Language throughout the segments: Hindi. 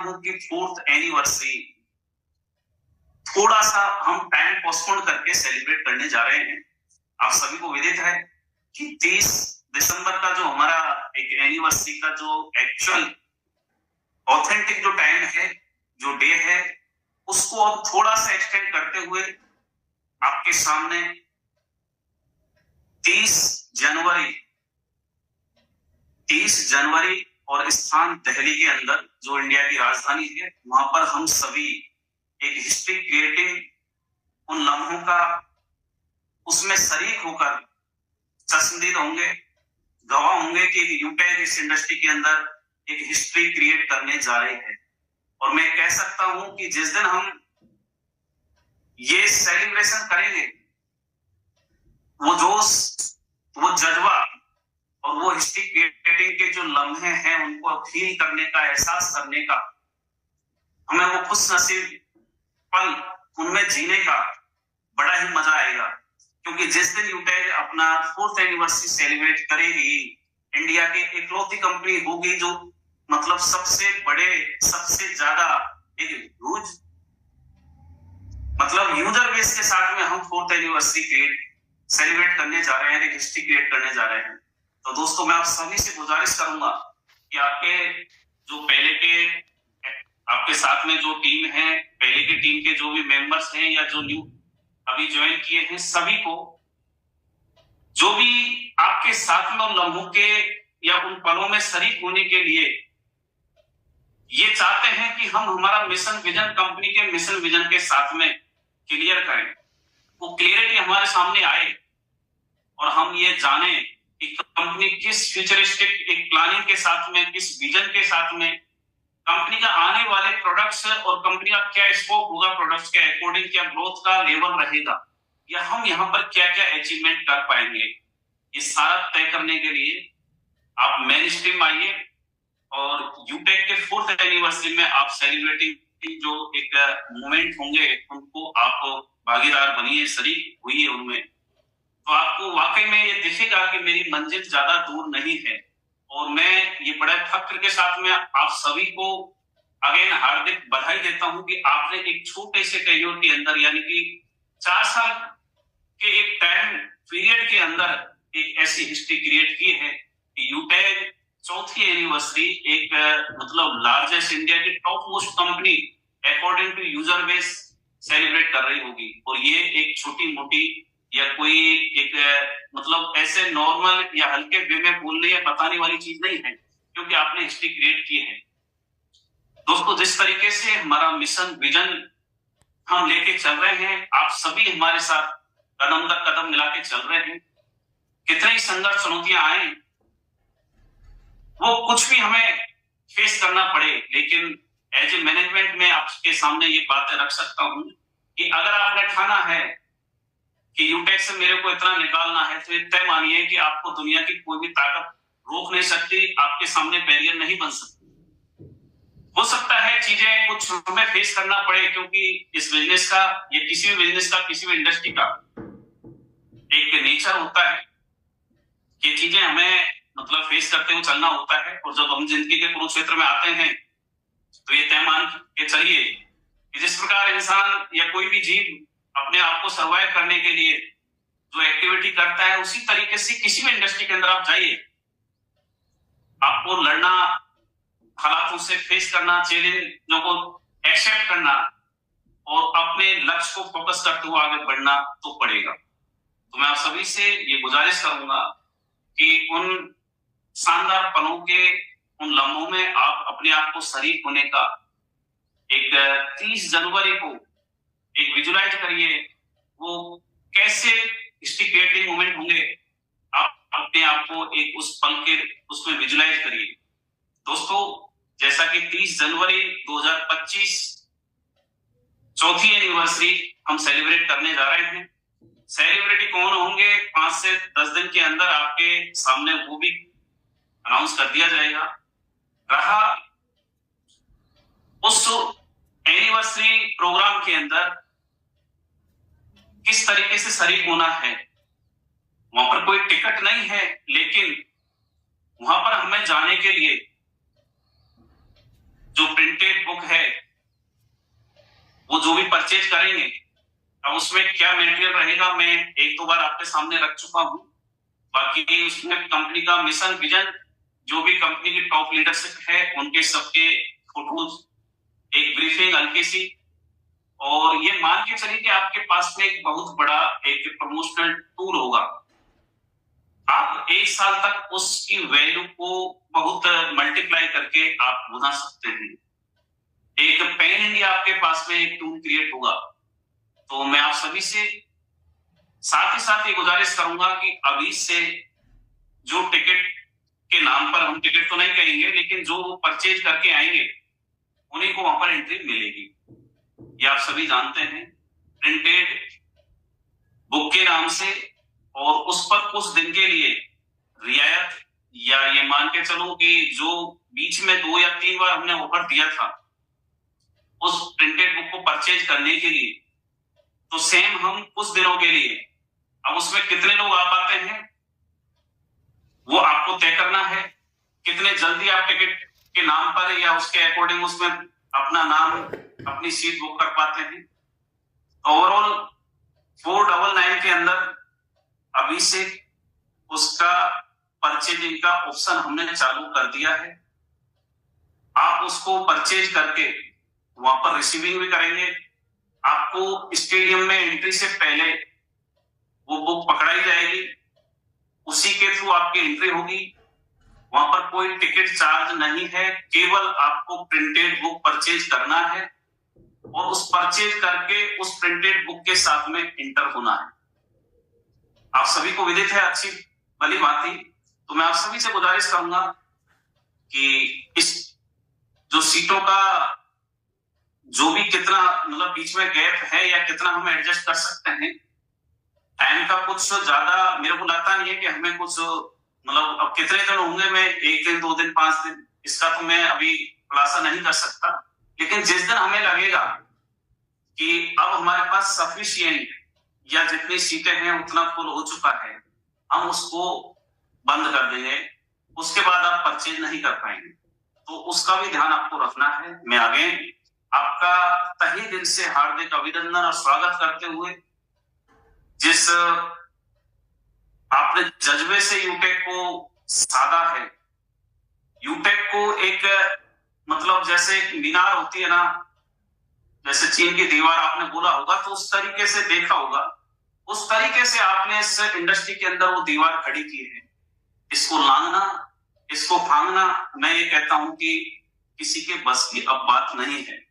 हूं कि 4th एनिवर्सरी थोड़ा सा हम टाइम पोस्टपोन करके सेलिब्रेट करने जा रहे हैं। आप सभी को विदित है कि 30 दिसंबर का जो हमारा एक एनिवर्सरी का जो एक्चुअल ऑथेंटिक जो टाइम है, जो डे है, उसको अब थोड़ा सा एक्सटेंड करते हुए आपके सामने 30 जनवरी और स्थान दिल्ली के अंदर जो इंडिया की राजधानी है, वहां पर हम सभी एक हिस्ट्री क्रिएटिव उन लम्हों का उसमें शरीक होकर चश्मदीद होंगे, गवाह होंगे कि यूटेक इस इंडस्ट्री के अंदर एक हिस्ट्री क्रिएट करने जा रही है। और मैं कह सकता हूं कि जिस दिन हम ये सेलिब्रेशन करेंगे, वो जोश, वो जज्बा और वो हिस्ट्री क्रिएटिंग के जो लम्हे हैं उनको फील करने का, एहसास करने का, हमें वो खुश नसीब पल उनमें जीने का बड़ा ही मजा आएगा। क्योंकि जिस दिन यूटेक अपना 4th एनिवर्सरी सेलिब्रेट करेगी, इंडिया की इकलौती कंपनी होगी जो मतलब सबसे बड़े, सबसे ज्यादा एक ह्यूज मतलब यूजर बेस के साथ में हम 4th एनिवर्सरी सेलिब्रेट करने जा रहे हैं, एक हिस्ट्री क्रिएट करने जा रहे हैं। तो दोस्तों, मैं आप सभी से गुजारिश करूंगा कि आपके साथ में जो टीम है, पहले के टीम के जो भी मेंबर्स हैं या जो न्यू अभी ज्वाइन किए हैं, सभी को जो भी आपके साथ में उन लम्हों के या उन पलों में शरीक होने के लिए ये चाहते हैं कि हम हमारा मिशन विजन, कंपनी के मिशन विजन के साथ में क्लियर करें, वो क्लियरिटी हमारे सामने आए और हम ये जाने कि कंपनी किस फ्यूचरिस्टिक एक प्लानिंग के साथ में, किस विजन के साथ में कंपनी का आने वाले प्रोडक्ट्स और कंपनी का क्या स्कोप होगा, प्रोडक्ट्स के अकॉर्डिंग क्या ग्रोथ का लेवल रहेगा, या हम यहाँ पर क्या क्या अचीवमेंट कर पाएंगे। ये सारा तय करने के लिए आप मेन स्ट्रीम आइए और यूटेक के 4th एनिवर्सरी में आप सेलिब्रेटिंग जो एक मोमेंट होंगे उनको आप भागीदार बनिए, शरीक हुई उनमें। तो आपको वाकई में ये दिखेगा कि मेरी मंजिल ज्यादा दूर नहीं है। और मैं ये बड़े फख्र के साथ में आप सभी को अगेन हार्दिक बधाई देता हूं कि आपने एक छोटे से कैरियर के अंदर, यानी कि 4 साल के एक टाइम पीरियड के अंदर एक ऐसी हिस्ट्री क्रिएट की है कि यूटेक 4th एनिवर्सरी एक मतलब लार्जेस्ट इंडिया की top most company according to user base celebrate कर रही होगी। और ये एक छोटी मोटी या कोई एक मतलब ऐसे नॉर्मल या हल्के वे में बोलने या बताने वाली चीज नहीं है, क्योंकि आपने हिस्ट्री क्रिएट की है। दोस्तों, जिस तरीके से हमारा मिशन विजन हम लेके चल रहे हैं, आप सभी हमारे साथ कदम दर कदम मिला के चल रहे हैं। कितने ही संघर्ष, चुनौतियां आए, वो कुछ भी हमें फेस करना पड़े, लेकिन एज ए मैनेजमेंट में आपके सामने ये बातें रख सकता हूं कि अगर आपने ठाना है कि यूटेक से मेरे को इतना निकालना है, तो ये तय मानिए कि आपको दुनिया की कोई भी ताकत रोक नहीं सकती, आपके सामने बैरियर नहीं बन सकती। हो सकता है चीजें कुछ हमें फेस करना पड़े, क्योंकि इस बिजनेस का, ये किसी भी बिजनेस का, किसी भी इंडस्ट्री का एक नेचर होता है कि चीजें हमें मतलब फेस करते हुए चलना होता है। और जब हम जिंदगी के कुरुक्षेत्र में आते हैं तो ये तय मान के चलिए कि जिस प्रकार इंसान या कोई भी जीव अपने आप को सर्वाइव करने के लिए जो एक्टिविटी करता है, उसी तरीके से किसी भी इंडस्ट्री के अंदर आप जाइए, आपको लड़ना, हालातों से फेस करना, चैलेंजों को एक्सेप्ट करना और अपने लक्ष्य को फोकस करते हुए आगे बढ़ना तो पड़ेगा। तो मैं आप सभी से ये गुजारिश करूंगा कि उन शानदार पलों के, उन लम्हों में आप अपने आप को शरीक होने का एक 30 जनवरी को एक विजुलाइज करिए। वो कैसे हिस्ट्री क्रिएटिंग मोमेंट होंगे, आप अपने आप को एक उस पल के उसमें विजुलाइज करिए। दोस्तों, जैसा कि 30 जनवरी 2025 4th एनिवर्सरी हम सेलिब्रेट करने जा रहे हैं। सेलिब्रिटी कौन होंगे 5 से 10 दिन के अंदर आपके सामने वो भी अनाउंस कर दिया जाएगा। रहा उस एनिवर्सरी प्रोग्राम के अंदर किस तरीके से शरीक होना है, वहां पर कोई टिकट नहीं है, लेकिन वहां पर हमें जाने के लिए जो प्रिंटेड बुक है वो जो भी परचेज करेंगे, अब उसमें क्या मटेरियल रहेगा मैं एक दो बार आपके सामने रख चुका हूं। बाकी उसमें कंपनी का मिशन विजन, जो भी कंपनी की टॉप लीडरशिप है उनके सबके फोटोज, एक ब्रीफिंग हल्की सी, और ये मान के चलिए कि आपके पास में एक बहुत बड़ा एक प्रमोशनल टूल होगा। आप एक साल तक उसकी वैल्यू को बहुत मल्टीप्लाई करके आप बना सकते हैं। एक पैन इंडिया आपके पास में एक टूल क्रिएट होगा। तो मैं आप सभी से साथ ही साथ ये गुजारिश करूंगा कि अभी से जो टिकट के नाम पर, हम टिकट तो नहीं कहेंगे, लेकिन जो परचेज करके आएंगे उन्हीं को वहां पर एंट्री मिलेगी। ये आप सभी जानते हैं, प्रिंटेड बुक के नाम से, और उस पर कुछ दिन के लिए रियायत, या ये मान के चलो कि जो बीच में 2 या 3 बार हमने ऑफर दिया था उस प्रिंटेड बुक को परचेज करने के लिए, तो सेम हम कुछ दिनों के लिए, अब उसमें कितने लोग आ पाते हैं वो आपको तय करना है। कितने जल्दी आप टिकट के नाम पर या उसके अकॉर्डिंग उसमें अपना नाम, अपनी सीट बुक कर पाते हैं। ओवरऑल 499 के अंदर अभी से उसका परचेजिंग का ऑप्शन हमने चालू कर दिया है। आप उसको परचेज करके वहां पर रिसीविंग भी करेंगे। आपको स्टेडियम में एंट्री से पहले वो बुक पकड़ाई जाएगी, उसी के थ्रू आपकी एंट्री होगी। वहां पर कोई टिकट चार्ज नहीं है, केवल आपको प्रिंटेड बुक परचेज करना है और उस परचेज करके उस प्रिंटेड बुक के साथ में इंटर होना है। आप सभी को विदित है, अच्छी भली बात ही। तो मैं आप सभी से गुजारिश करूंगा कि इस जो सीटों का जो भी कितना मतलब बीच में गैप है या कितना हम एडजस्ट कर सकते हैं, टाइम का कुछ ज्यादा मेरे को लगता नहीं है कि हमें कुछ मतलब अब कितने दिन होंगे, मैं 1 दिन 2 दिन 5 दिन इसका तो मैं अभी खुलासा नहीं कर सकता। लेकिन जिस दिन हमें लगेगा कि अब हमारे पास सफिशिएंट या जितनी सीटें हैं उतना फुल हो चुका है, हम उसको बंद कर देंगे, उसके बाद आप परचेज नहीं कर पाएंगे। तो उसका भी ध्यान आपको रखना है। मैं आगे आपका तहे दिल से हार्दिक अभिनंदन और स्वागत करते हुए, जिस आपने जज्बे से यूटेक को साधा है, यूटेक को एक मतलब जैसे एक मीनार होती है ना, जैसे चीन की दीवार आपने बोला होगा, तो उस तरीके से देखा होगा, उस तरीके से आपने इस इंडस्ट्री के अंदर वो दीवार खड़ी की है। इसको लांघना, इसको भांगना, मैं ये कहता हूं कि किसी के बस की अब बात नहीं है।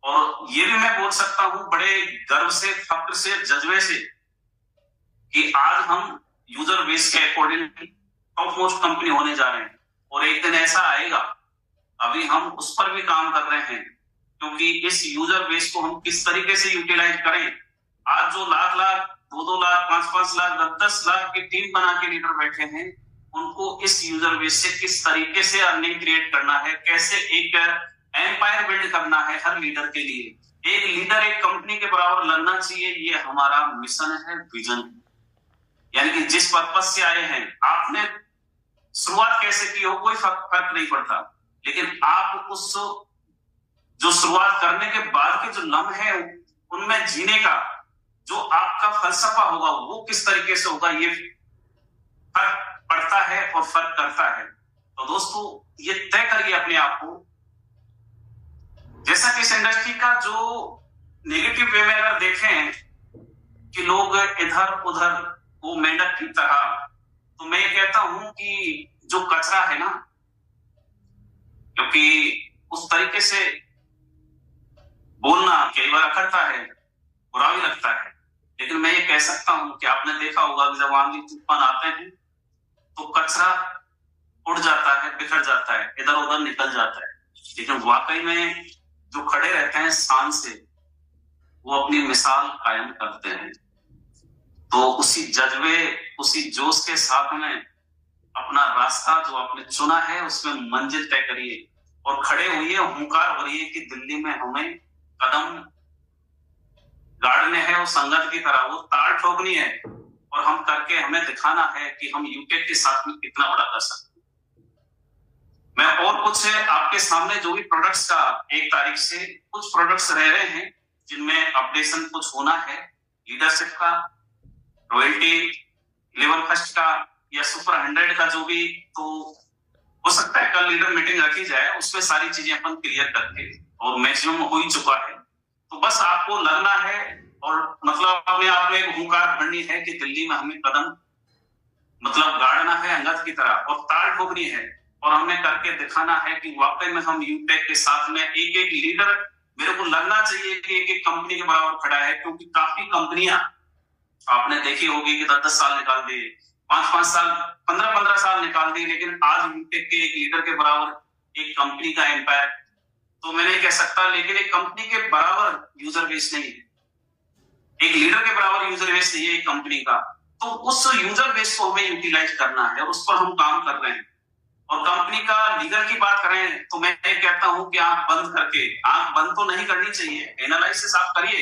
और ये भी मैं बोल सकता हूं बड़े गर्व से, फक्र से, जज्बे से, कि आज हम यूजर बेस के अकॉर्डिंग टॉप मोस्ट कंपनी होने जा रहे हैं। और एक दिन ऐसा आएगा, अभी हम उस पर भी काम कर रहे हैं, क्योंकि इस यूजर बेस को हम किस तरीके से यूटिलाइज करें। आज जो लाख लाख, 2-2 लाख, 5-5 लाख, 10-10 लाख की टीम बना के लीडर बैठे हैं, उनको इस यूजर बेस से किस तरीके से अर्निंग क्रिएट करना है, कैसे एक एम्पायर बिल्ड करना है हर लीडर के लिए। एक लीडर एक कंपनी के बराबर लड़ना चाहिए, ये हमारा मिशन है, विजन है। यानी कि जिस पर्पज से आए हैं, आपने शुरुआत कैसे की हो कोई फर्क नहीं पड़ता, लेकिन आप उस जो शुरुआत करने के बाद के जो लम्हे हैं उनमें जीने का जो आपका फलसफा होगा वो किस तरीके से होगा, ये फर्क पड़ता है और फर्क करता है। तो दोस्तों, ये तय करिए अपने आप को। जैसा कि इस इंडस्ट्री का जो नेगेटिव वे में अगर देखें कि लोग इधर उधर वो मेंढक की तरह, तो मैं ये कहता हूं कि जो कचरा है ना, क्योंकि उस तरीके से बोलना कई बार अखरता है, बुरा भी लगता है, लेकिन मैं ये कह सकता हूं कि आपने देखा होगा कि जब आंधी तूफान आते हैं तो कचरा उड़ जाता है, बिखर जाता है, इधर उधर निकल जाता है, लेकिन वाकई में जो खड़े रहते हैं शान से, वो अपनी मिसाल कायम करते हैं। तो उसी जज्बे, उसी जोश के साथ में अपना रास्ता जो आपने चुना है उसमें मंजिल तय करिए और खड़े होइए, हुंकार भरिए कि दिल्ली में हमें कदम गाड़ने हैं, वो संगत की तरह वो ताल ठोकनी है और हम करके हमें दिखाना है कि हम यूटेक के साथ में कितना बड़ा कर सकते हैं। मैं और कुछ आपके सामने जो भी प्रोडक्ट्स का 1 तारीख से कुछ प्रोडक्ट्स रह रहे हैं जिनमें अपडेशन कुछ होना है, लीडरशिप का, रॉयल्टी, लेवल फर्स्ट का या सुपर 100 का जो भी, तो हो सकता है कल लीडर मीटिंग रखी जाए, उसमें सारी चीजें अपन क्लियर करके, और मैक्सिमम हो ही चुका है। तो बस आपको लगना है और मतलब हमें आप में एक हुंकार भरनी है कि दिल्ली में हमें कदम मतलब गाड़ना है अंगद की तरह, और ताल ठोकनी है, और हमें करके दिखाना है कि वाकई में हम यूटेक के साथ में एक एक लीडर, मेरे को लगना चाहिए कि एक एक कंपनी के बराबर खड़ा है, क्योंकि काफी कंपनियां आपने देखी होगी कि 10-10 साल निकाल दिए, 5-5 साल, 15-15 साल निकाल दिए, लेकिन आज यूटेक के एक लीडर के बराबर एक कंपनी का एम्पायर तो मैं नहीं कह सकता, लेकिन एक कंपनी के बराबर यूजर बेस नहीं है, एक लीडर के बराबर यूजर बेस नहीं है एक कंपनी का। तो उस यूजर बेस को हमें यूटिलाइज करना है, उस पर हम काम कर रहे हैं। और कंपनी का लीडर की बात करें तो मैं कहता हूं कि आंख बंद करके, आंख बंद तो नहीं करनी चाहिए, एनालिसिस आप करिए,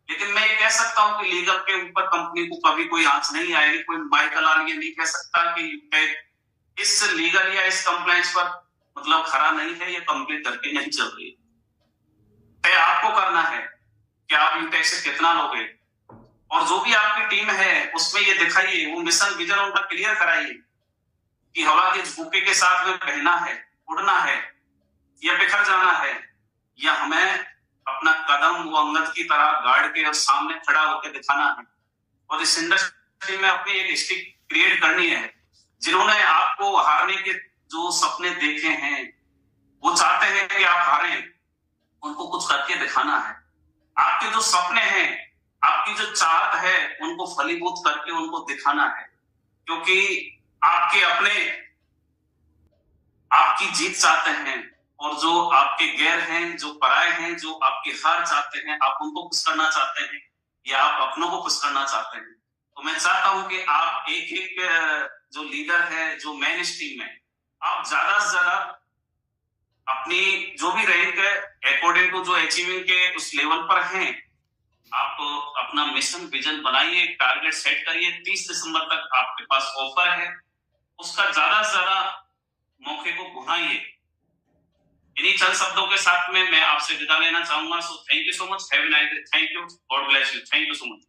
लेकिन मैं ये कह सकता हूं कि लीगल के ऊपर कंपनी को कभी कोई आंच नहीं आएगी। कोई माइकल आल ये नहीं कह सकता कि इस लीगल या इस कंप्लायंस पर मतलब खरा नहीं है, ये कंप्लीट करके नहीं चल रही है। आपको करना है कि आप यूटेक से कितना लोगे, और जो भी आपकी टीम है उसमें ये दिखाइए, वो मिशन विजन उनका क्लियर कराइए कि हवा के झोंके के साथ में बहना है, उड़ना है, या बिखर जाना है, या हमें अपना कदम वो अंगद की तरह गाड़ के और सामने खड़ा होकर दिखाना है, और इस इंडस्ट्री में अपनी एक हिस्ट्री क्रिएट करनी है। जिन्होंने आपको हारने के जो सपने देखे हैं, वो चाहते हैं कि आप हारें, उनको कुछ करके दिखाना है। आपके जो सपने हैं, आपकी जो चाहत है, उनको फलीभूत करके उनको दिखाना है, क्योंकि आपके अपने आपकी जीत चाहते हैं, और जो आपके गैर हैं, जो पराये हैं, जो आपकी हार चाहते हैं, आप उनको खुश करना चाहते हैं या आप अपनों को खुश करना चाहते हैं। तो मैं चाहता हूं कि आप एक एक जो लीडर है, जो मेन स्ट्रीम है, आप ज्यादा से ज्यादा अपनी जो भी रैंक है अकॉर्डिंग टू जो अचीविंग के उस लेवल पर हैं, आप अपना मिशन विजन बनाइए, टारगेट सेट करिए। 30 दिसंबर तक आपके पास ऑफर है, उसका ज्यादा से ज्यादा मौके को भुनाइए। इन्हीं चंद शब्दों के साथ में मैं आपसे विदा लेना चाहूंगा। So thank you so much, have a nice day, thank you, God bless you, thank you so much.